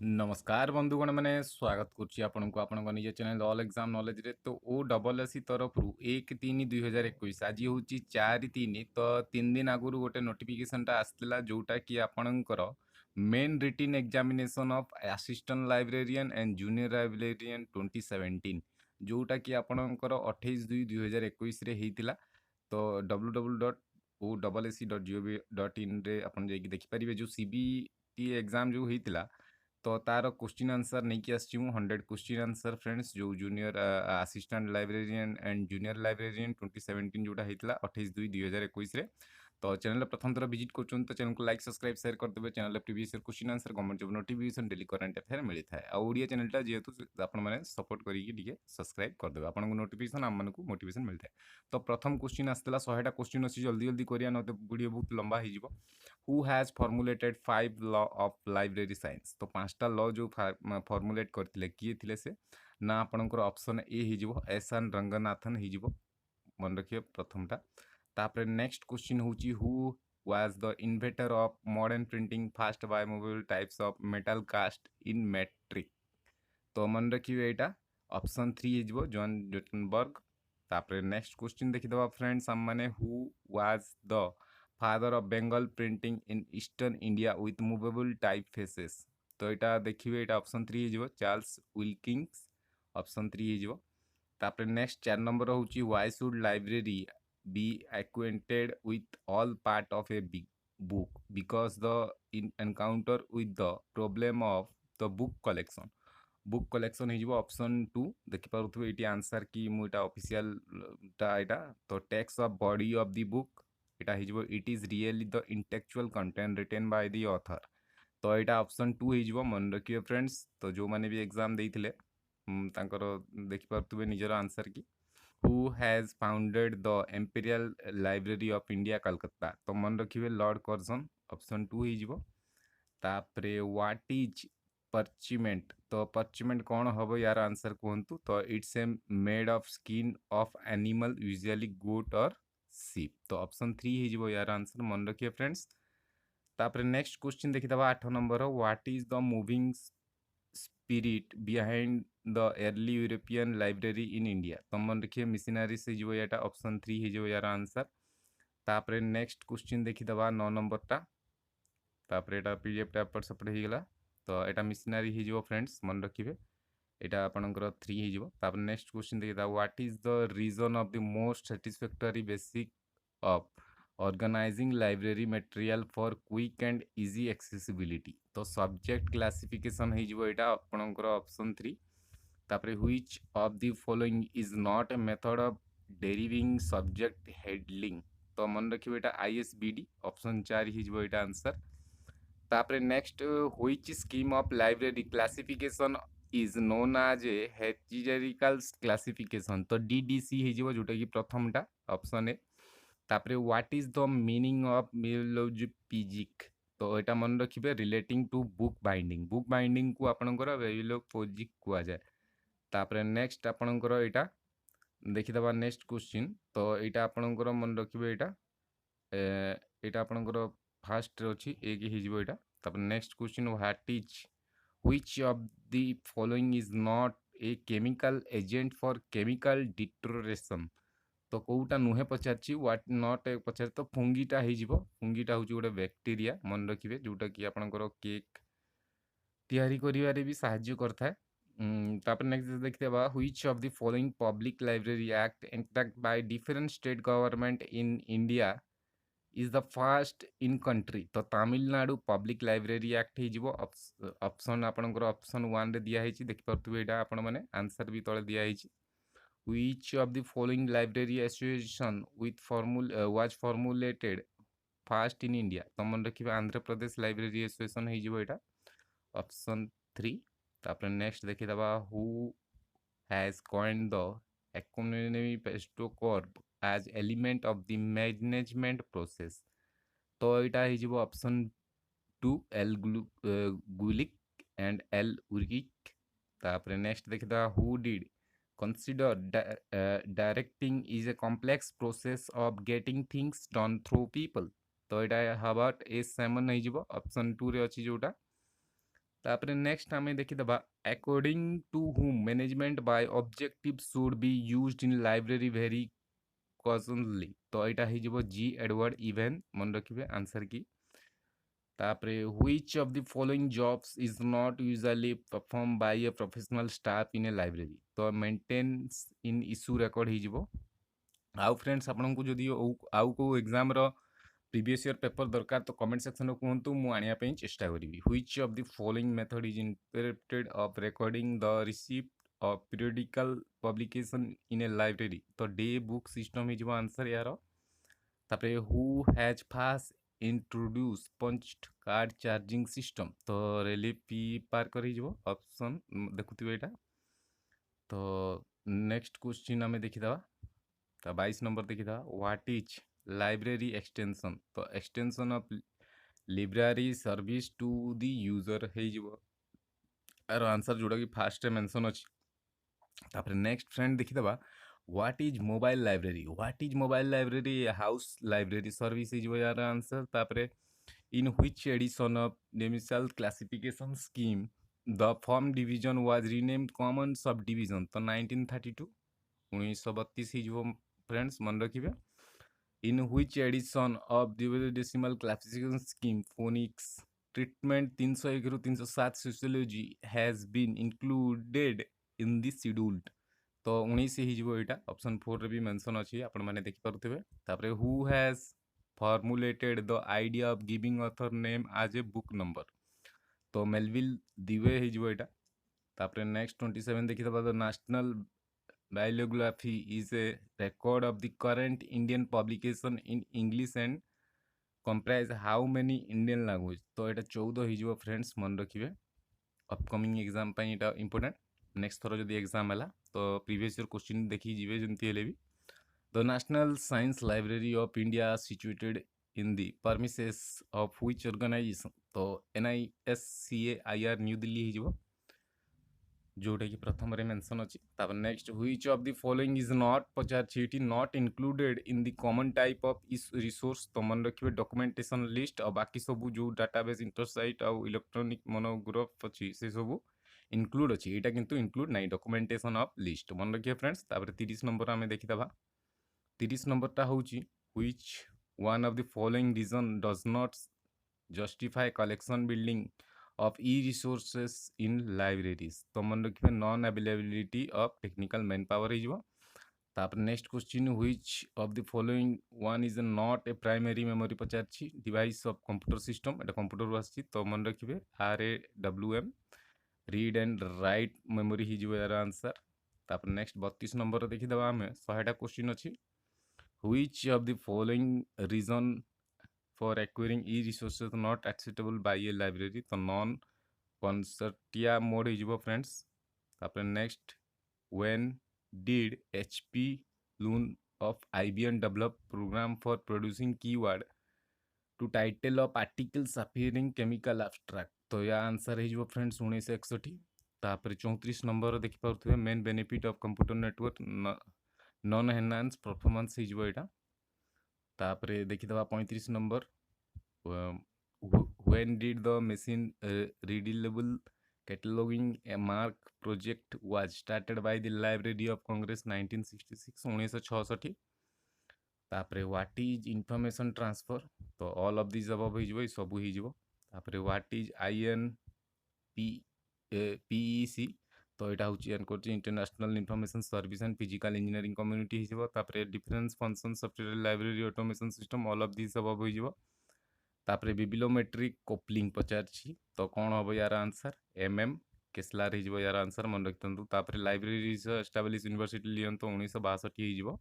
नमस्कार बंधुगण मैंने स्वागत करुच्ची आपको आपण निज चैनल ऑल एग्जाम नॉलेज रे तो ओ डबल एस तरफ 1-3-2021 आज हूँ 4-3 तो 3 दिन आगु गोटे नोटिफिकेशन आसला जोटा कि आपणकर main रिटिन examination of assistant librarian and junior librarian 2017 जोटा कि आपणकर 28/2/2021 रे हेतिला। तो www.ossc.gov.in रे आपण जाइए देखिपारे जो CBT एग्जाम जो होता तो तार क्वेश्चन आंसर नहीं कि 100 क्वेश्चन आंसर फ्रेंड्स जो junior assistant librarian and junior librarian 2017 जोटा होता 28/2/2021 रे। तो चैनल प्रथम थर विजिट कर तो चैनल को लाइक सब्सक्राइब शेयर करदे। Channel previous year question answer government job notification daily current affair मिलता है। ओडिया चैनलटा जेहेतु आपने सपोर्ट करके सब्सक्राइब करदे आपको नोटिफिकेशन आम मोटिवेशन मिलता है। तो प्रथम क्वेश्चन आसला 100टा क्वेश्चन अच्छी जल्दी जल्दी करिया न वीडियो बहुत लंबा हो। Who has formulated 5 law of library science. तो 5टा लॉ जो फॉर्मुलेट करते किए थे से ना आपणकर ऑप्शन ए हो एस.एन. रंगनाथन हो मन रखिए प्रथमटा। तापर नेक्स्ट क्वेश्चन होची who was the inventor of modern printing fast by movable types of metal cast in matrix. तो मन रखिए यहाँ ऑप्शन 3 हो जॉन गुटेनबर्ग। तापर नेक्स्ट क्वेश्चन देखिदबा फ्रेंड्स आम माने who was the father of Bengal printing in eastern India with movable type faces. तो यहाँ देखिए यहाँ ऑप्शन 3 हो चार्ल्स विल्किंस ऑप्शन 3 हो। तापर नेक्स्ट 4 नंबर होची why should library be acquainted with all part of a big book because the encounter with the problem of the book collection। Book collection हो option 2 देखिपे ये answer कि मुझे official टाइटा। तो text of body of the book यहाँ हो it is really the intellectual content written by the author. तो यहाँ option 2 हो मन रखिए फ्रेंड्स। तो जो मैंने भी एग्जाम देते देखिपे निजर आंसर कि who has founded the Amperian library of India Calcutta. तो मन रखिए लॉर्ड कर्जन ऑप्शन 2 हो। तापरे व्हाट इज परचीमेंट। तो परचीमेंट कौन हम यार आंसर कहतु। तो it's a made of skin of animal usually goat और सीप। तो ऑप्शन 3 हो यार आंसर मन रखिए फ्रेंड्स। तापर नेक्स्ट क्वेश्चन देखिदबा 8 number what is the moving spirit behind the early European library in India. तो मन रखिए मिशनरी से जो यहाँ ऑप्शन 3 हो यार आंसर। तापर नेक्स्ट क्वेश्चन देखिदबा 9 नंबरटा। तापर यहाँ पीडीएफ टा एपट सेपट हो गला। तो यहाँ मिशनरी हो फ्रेंड्स मन रखिए यहाँ आपंकर 3 हो। तापर नेक्स्ट क्वेश्चन देखिए what is the reason of the most satisfactory basic of organising library material for quick and easy accessibility. तो सब्जेक्ट क्लासिफिकेशन हो यहाँ आपंकर ऑप्शन 3। तापर which of the following is not a method of deriving subject heading. तो मन रखिए यहाँ ISBD option 4 हो यहाँ आंसर। तापर next which scheme of library classification is known as a hierarchical classification. तो DDC हो जोटा कि प्रथमटा ऑप्शन ए। तापर what is the meaning of मेलोजिपिजिक। तो यहाँ मन रखिए रिलेटिंग टू बुक बाइंडिंग को आपणकर मेलोजिपिजिक कह जाए। तापर नेक्स्ट आपणकर यहाँ देखिदबा नेक्स्ट क्वेश्चन। तो यहाँ आपणकर मन रखिए यहाँ आपणकर फास्ट अच्छी एक हो यहाँ। तापर next question what is which of the following is not a chemical agent for chemical deterioration. तो कौटा नुहे पचार व्हाट नॉट ए पचार। तो फुंगीटा हो फुंगीटा हूँ गोटे बैक्टेरिया मन रखिए जोटा कि आपणकर केक तैयारी करिवारे भी साहाय्य करता है। तापर नेक्स्ट देखते which of the following public library act enacted by different state government in India is the first in country. तो तमिलनाडु पब्लिक लाइब्रेरी एक्ट हो ऑप्शन आपनकर ऑप्शन 1 रे दिया है देखिपे यहाँ आपण मैंने आंसर भी तले दिया है। Which of the following library association with was formulated first in India. तो मन रखिए आंध्र प्रदेश लाइब्रेरी एसोसिएशन हो यहाँ ऑप्शन 3। तापर नेक्स्ट देखिदबा who has coined the acronym POSDCORB as element of the management process। तो यहाँ हो option 2 L Gulick and L Urwick. तापर नेक्स्ट देखिए who did consider directing is a complex process of getting things done through people। तो यहाँ Herbert S Simon हो option 2 रे अच्छी जोटा। तापर नेक्स्ट आम देखीदबा according to whom management by objective should be used in library very cautiously. तो यहाँ हो जी एडवर्ड इवेन मन रखिए आंसर की। तापर which of the following jobs is not usually perform by a professional staff in A library. तो maintenance इन issue record हो। आउ फ्रेंड्स आपको जदि आउ को एग्जाम रो प्रीवियस ईयर पेपर दरकार तो कमेंट सेक्शन में कहतु मुझे चेष्टा करी। Which of the following method is interpreted of recording the receipt of periodical publication in A library. तो डे बुक सिस्टम हो आंसर यार। तापर who has first introduce punch card charging system. तो रेली पी पार्कर ऑप्शन देखुए यहाँ। तो next question आम देखीदा। तो 22 नंबर देखीदा व्हाट इज लाइब्रेरी एक्सटेंशन। तो extension of library service to the user हो यार आंसर जोड़ा कि फास्ट मेंशन अच्छी। तापर नेक्स्ट फ्रेंड देखीदा what is mobile library. What is mobile library house library service हो यार आंसर। तापर in which edition of decimal classification scheme the form division was renamed common sub division. तो 1932 1932 हो friends मन रखिए। In which edition of decimal classification scheme phonics treatment 301 रु 307 sociology has been included in the scheduled. तो 19 हो यहाँ option 4 रे भी मेंशन अच्छी आपण मैंने देखि पारुथिबे। तापर who has formulated the idea of giving author name as a book number. तो मेलविल दिवे हो यहाँ। तापर नेक्स्ट 27 देखिदबा the national bibliography is a record of the current Indian publication in English and comprise how many Indian language। तो यहाँ 14 हो friends मन रखिए। अपकमिंग एग्जाम यहाँ इंपोर्टेंट। नेक्स्ट थर जब एग्जाम है तो प्रीवियस ईयर क्वेश्चन देखी जी जमी भी। The national science library of India situated in the premises of which organisation. तो NISCAIR न्यू दिल्ली हो जोटा कि प्रथम मेंशन अच्छी। Next which of the following is not पचार not included in the common type of resource. तो मन रखिए डॉक्यूमेंटेशन लिस्ट और बाकी सब जो डाटाबेस इंटरसाइट और इलेक्ट्रॉनिक मोनोग्राफ अच्छी से सब इंक्लूड अच्छी। यहाँ किंतु इंक्लूड नहीं डॉक्यूमेंटेशन ऑफ लिस्ट मन रखिए फ्रेंड्स। 30 नंबर आम देखीदा। 30 नंबरटा हूँ which one of the following reason does not justify collection building of e resources in libraries. तो मन रखिए non availability of technical man power हो। तापर next question which of the following one is not a primary memory पचार device of computer system. एटा computer आसी। तो मन रखिए RAWM read and write memory हो यार आंसर। तापर नेक्स्ट 32 नंबर देखीदा आम 100टा क्वेश्चन अच्छी। Which of the following reason for acquiring e resources not accessible by a library. तो नॉन कॉन्सर्टिया मोड हो फ्रेंड्स। तापर next when did HP Luhn of IBM develop program for producing keyword to title of articles appearing chemical abstract. तो यह answer हो friends 1961। तापर 34 number देखिपे main benefit of computer network non enhance performance हो यहाँ। तापर देखीदा 35 number when did the machine readable cataloging a mark project was started by the Library of Congress 1966 1966। तापर व्हाट इज इंफॉर्मेशन ट्रांसफर। तो all of this above हो सब हो। तापर व्हाट इज INPEC। तो यहाँ हूँ international information service and physical engineering community हो। Difference function software library automation system all of this above हो। तापर बिब्लियोमेट्रिक कोपलिंग पचार। तो कौन हम यार आंसर MM केस्लार हो यार आंसर मन रखिंतु। तापर लाइब्रेरी एस्टाब्लिश यूनिवर्सिटी लियन तो 1962 हो।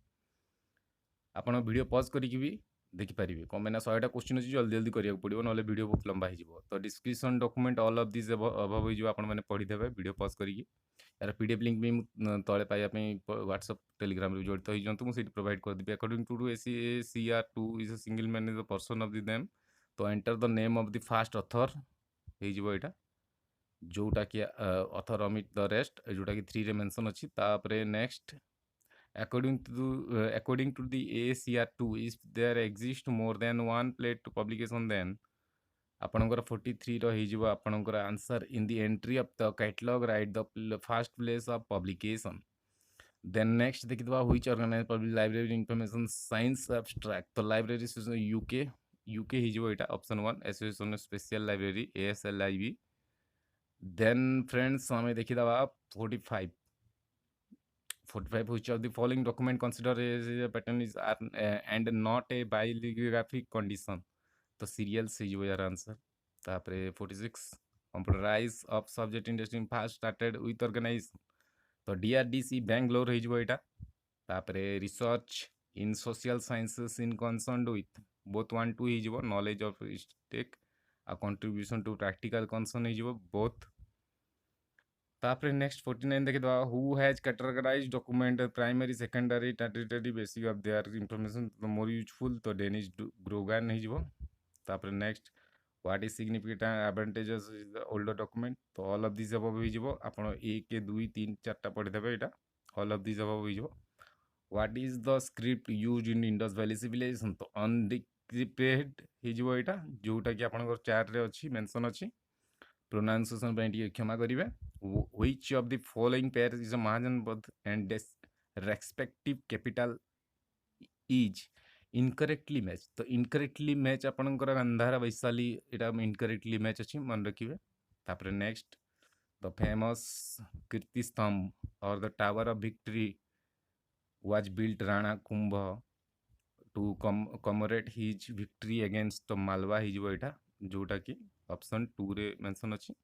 आपड़ वीडियो पॉज करके भी देखिपारे कौन मैंने 100टा क्वेश्चन अच्छी जल्दी जल्दी करा पड़ो ना वीडियो बहुत लंबा हो। तो description document all of this above हो आपने पढ़ीदेवे वीडियो पॉज करके। यार PDF लिंक भी तले पाइबापी व्हाट्सएप टेलीग्राम जड़ित हो जाऊँ मुझे प्रोवाइड करदेवी। According to SCR2 is a single man is the person of the name. तो enter the name of the first author हो यहाँ जोटा कि ऑथर अमित द रेस्ट जोटा कि 3 रे मेंशन अच्छी। Next according to the ACR2 if there exist more than one plate to publication then आपणकर 43 रहीजिव आपणकर answer in the entry of the catalogue write the first place of publication. Then next देखिदबा which organise public library information science abstract तो library UK UK हिजिव एटा option 1 association special library ASLIB. Then friends हमें देखिदबा 45 which of the following document considered as a pattern is and not a bibliographic condition तो serial से जो यार answer. तापरे 46 computerized of subject interesting fast started with organization तो DRDC Bangalore ହେଇଯିବ ଏଇଟା। ତାପରେ research in social sciences in concerned with both 1 2 ହେଇଯିବ knowledge of stake ଆଉ contribution to practical concern ହେଇଯିବ both। तापरे नेक्स्ट 49 देखिदबा who has categorised document primary secondary tertiary basic of their information तो मोर यूजफुल तो डेनिस ग्रोगान ହେଇଯିବ। तापरे next what is significant advantages is the older document तो all of this above ହେଇଯିବ आपण 1 2 3 4टा पढि देबे एटा ऑल ऑफ दिस अबव ହେଇଯିବ। What is the script used in Indus valley civilisation तो अनडिक्रिप्टेड ହେଇଯିବ एटा जोटा कि आपनकर चार्ट रे अछि मेंशन अछि प्रोनाउंसिएशन पे टिके क्षमा करिवे। Which of the following pairs is a Mahajanpad and respective capital is incorrectly matched तो incorrectly match आपनकर अंधारा वैशाली एटा incorrectly match अछि मन रखिवे। तापरे नेक्स्ट the famous कीर्ति स्तंभ or the tower of victory was built Rana Kumbha to commemorate his victory against the Malwa हिजो एटा जोटा कि option 2 रे मेंशन अछि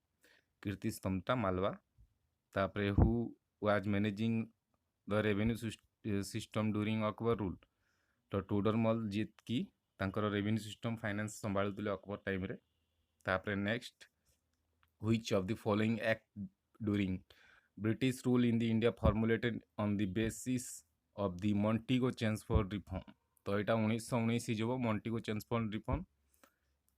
कीर्ति स्तंभटा मालवा। तापरे who was managing the revenue system during Akbar rule तो टोडरमल जीत की तांकर रेवेन्यू सिस्टम फाइनेंस संभाळुथिले अकबर टाइम रे। तापरे next which of the following act during British rule in the India formulated on the basis of the Montagu change for reform तो एटा 1919 हिजो मॉन्टेगो चेंज फॉर रिफॉर्म।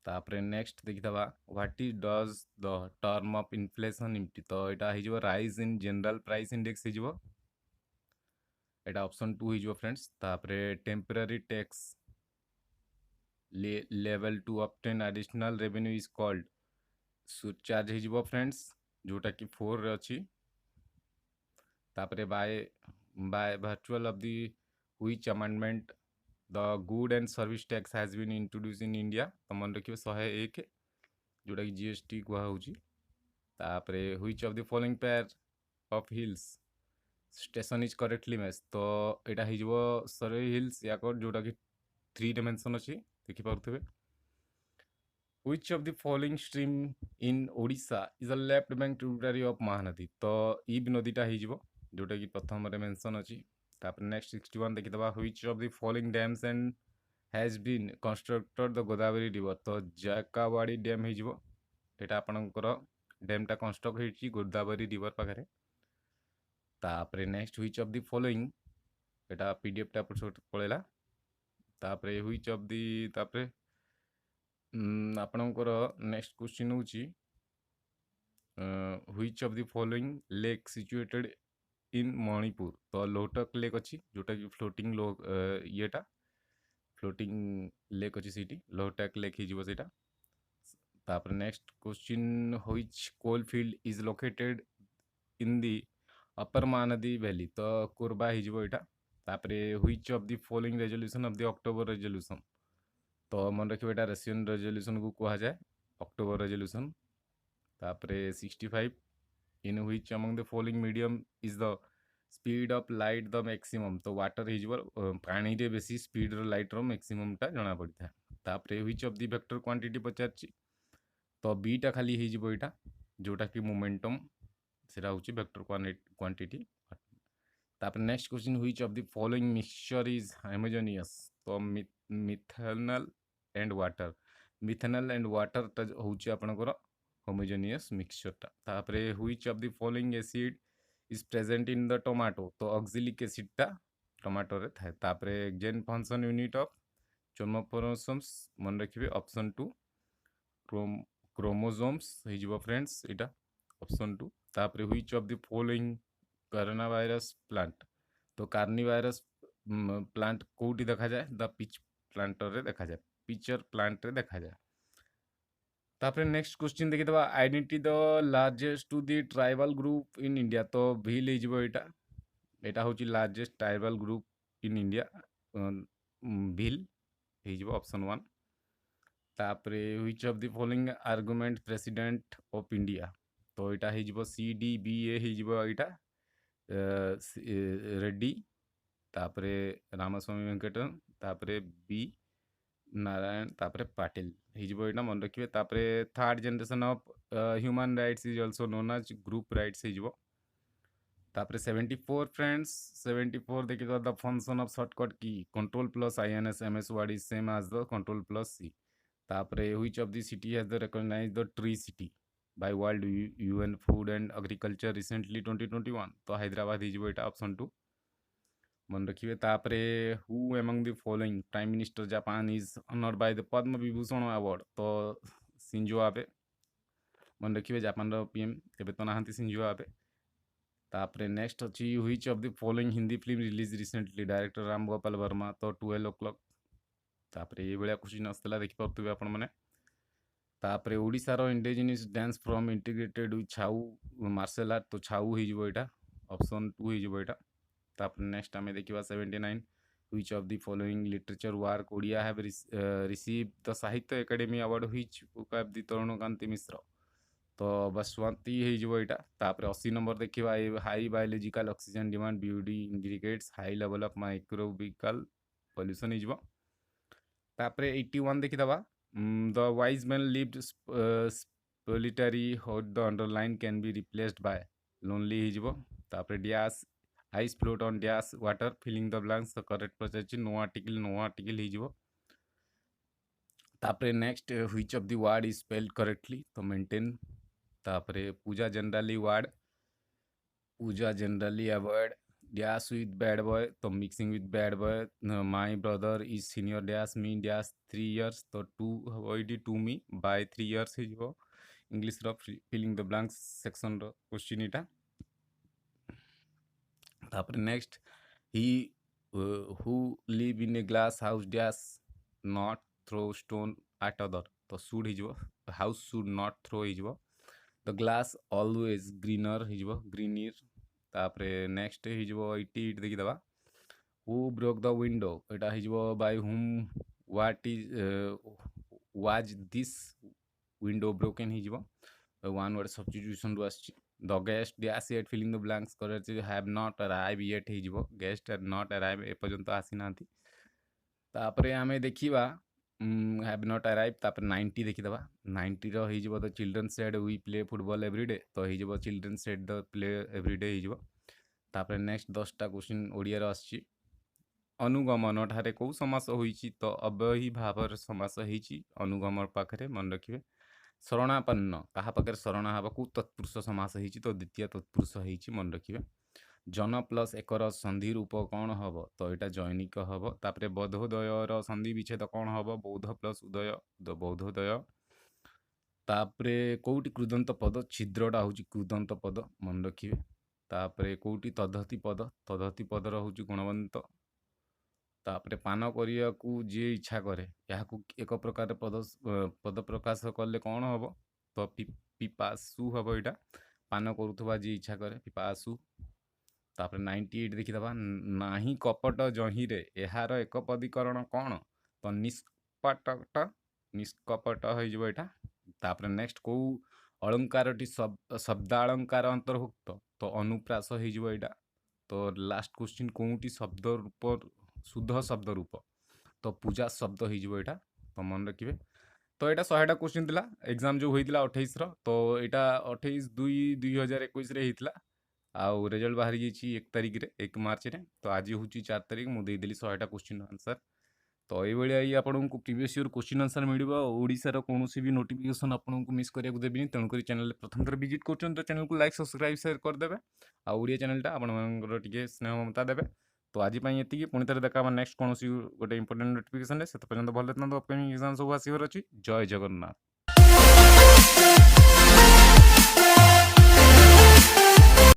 तापरे नेक्स्ट देखिदबा what is does the term of inflation imply तो एटा हिजो rise in general price index हिजो एटा ऑप्शन 2 हिजो फ्रेंड्स। तापरे temporary tax level to obtain additional revenue is called surcharge हिजो फ्रेंड्स जोटा कि 4 रे अछि। तापरे by virtual of the which amendment the good and service tax has been introduce in India तो मन रखियो 101 जोटा कि जीएसटी कुहा होची। तापरे which of the following pair of hills station is correctly match तो एटा हिजो सरई हिल्स याको जोटा कि 3 डायमेंशन अछि देखि पाउथबे। Which of the following stream in Odisha is a left bank tributary of Mahanadi तो ईब नदीटा हिजो जोटा कि प्रथम रे मेंशन अछि। तापर next 61 देखिदबा which of the following dams and has been constructed the Godavari river तो जाकावाड़ी डैम हिजो एटा आपनकर डैमटा कंस्ट्रक्ट होइछि गोदावरी रिवर पाखरे। तापर next which of the following Etah PDF टा पळेला। तापर which of the तापर आपनकर नेक्स्ट क्वेश्चन होछि which of the following lake situated in Manipur तो लोटक लेक अछि जोटा कि फ्लोटिंग येटा फ्लोटिंग लेक अछि सिटी लोटक लेक हिजो सेटा। तापर next question which coal field is located in the upper Mahanadi valley तो कोरबा हिजो एटा। तापर which of the following resolution of the October resolution तो मन रखियो एटा रशियन रेजोल्यूशन को कहा जाए अक्टोबर रेजोल्यूशन। तापरे 65 in which among the following medium is the speed of light the maximum तो वाटर हिजो पानी रे बेसी स्पीड रो लाइट रो मैक्सिमम टा जाना पड़ता है। तापरे which of the vector quantity पचारछि तो बी टा खाली हिजो एटा जोटा कि मोमेंटम सेरा होछि वेक्टर क्वांटिटी। तापरे next question which of the following mixture is homogeneous तो methanol and water methanol and water टा होछि आपनकर होमोजेनियस मिक्सचर टा। तापरे which of the following acid is present in the tomato तो ऑक्सैलिक एसिड टा tomato रे थाए। तापरे gene function unit of chromosomes मन रखिबे ऑप्शन 2 क्रोमोसोम्स हिजो फ्रेंड्स एटा ऑप्शन 2। तापरे which of the following corona virus plant तो कार्नी वायरस प्लांट कोठी देखा जाए द पिच प्लांटर रे देखा जाए पिचर प्लांट रे देखा जाए। तापर नेक्स्ट क्वेश्चन देखिदबा identity the largest to the tribal group in India तो भिल हो एटा एटा हूँ largest tribal group in India Bhil हो ऑप्शन 1 तापर which of the following argument president of India तो एटा हो सी डी बी ए हो एटा रेड्डी तापर रामस्वामी वेंकटन तापर बी नारायण तापर पाटिल हो एटा मन रखिए तापर third generation of human rights is also known as group rights हो तापर 74 फ्रेंड्स 74 देखिए the function of shortcut key control plus INS MS word is same as the control plus C तापर which of the city has the recognised the tree city by world UN food and agriculture recently 2021 तो हैदराबाद हो एटा option 2 मन रखिए तापर who among the following prime minister Japan is honoured by the Padma Vibhushan award तो सिंजो आबे मन रखिए Japan रो PM केबे तो नाहंती सिंजो आबे तापर नेक्स्ट अच्छी which of the following Hindi film release recently director Ram Gopal Verma तो 12 o'clock तापर ये भाया क्वेश्चन आसला देखिपे आपण मैंने तापर ओडिशार indigenous dance from integrated with Chhau martial art तो छाऊ हो एटा ऑप्शन 2 हो एटा तापर नेक्स्ट आम देखा 79 which of the following literature work Odia have receive the Sahitya academy award which book of the Tarunkanti Mishra तो बसवंती हो एटा तापर 80 नंबर देखा high biological oxygen demand beauty indicates high level of microbial pollution हो तापर 81 देखिदबा the wise man lived solitary how the underline can be replaced by lonely हो तापर dash ice float on dash water filling the blanks the correct पचार no article हो तापर next which of the word is spelled correctly तो maintain तापर Puja generally avoid dash with bad boy तो mixing with bad boy my brother is senior dash me dash 3 years तो to me by 3 years हो English filling the blanks section question इटा तापर next he who live in a glass house dash not throw stone at other तो should हो house should not throw हो the glass always greener हो greener तापर next हो 88 देखिदबा who broke the window एटा हो by whom what is was this window broken हो वन वर्ड सब्स्टिट्यूशन रु आछि the guest dash yet filling the blanks correct have not arrive yet हो गेस्ट हैव नॉट अराइव ए पर्यंत आसी नांती तापर आमे देखिबा हैव नॉट अराइव तापर 90 देखिदबा 90 रो हो the children said we play football everyday तो हो children said the play everyday हो तापर नेक्स्ट 10टा क्वेश्चन ओडिया रो आछि अनुगमन ठारे कौ समास होईची तो अव्ययी भावर समास होईची अनुगमन पाखरे मन रखिए शरणापन्न कहा पाखे शरणा हवा को तत्पुरुष समास होईची तो द्वितीय तत्पुरुष होईची मन रखिए जन प्लस एकर संधि रूप कौन हम तो यहाँ जैनिक हम तापर बोधोदयर संधि विच्छेद कौन हम बौद्ध प्लस उदय बौद्धोदय तापर कौटी कृदंत पद छिद्रटा हूँ कृदंत पद मन रखिए तापर कौटी तद्धति पदर हूँ गुणवंत तापर पान करने को जी इच्छा करे या एक प्रकार पद प्रकाश कले कौन हम तो पिपासु हम यहाँ पान करुवा जी इच्छा करे पिपासु तापर 98 देखिदबा नाही कपट जहिरे यार एक पदीकरण कौन तो निष्कपट हो यहाँ तापर नेक्स्ट कौ अलंकार शब्दालंकार अंतर्भुक्त तो अनुप्रास हो यहाँ तो लास्ट क्वेश्चन कौटी शब्द रूप शुद्ध शब्द रूप तो पूजा शब्द हो यहाँ तो मन रखिए तो यहाँ 100टा क्वेश्चन थिला एग्जाम जो होता 28 तो यहाँ 28/2/2021 आउ रिजल्ट बाहरी जाइए 1 तारिख रे 1 मार्च रे तो आज हूँ 4 तारिख मुझे देदेली 100टा क्वेश्चन आंसर तो ये आपको प्रीवियस ईयर क्वेश्चन आंसर मिल ओडिशार कौन भी नोटिफिकेशन आपको मिस कराया देवी तेणुक चैनल प्रथम थर विजिट कर चैनल को लाइक सब्सक्राइब शेयर करदे आड़िया चैनलटा आपंकर स्नेह ममता देवे तो आज ये पुणी थे देखा नेक्स्ट कौन गोटे इंपोर्टेंट नोटिफिकेशन से पर्यटन भले अपकमिंग एग्जाम सब आसवर अच्छी जय जगन्नाथ।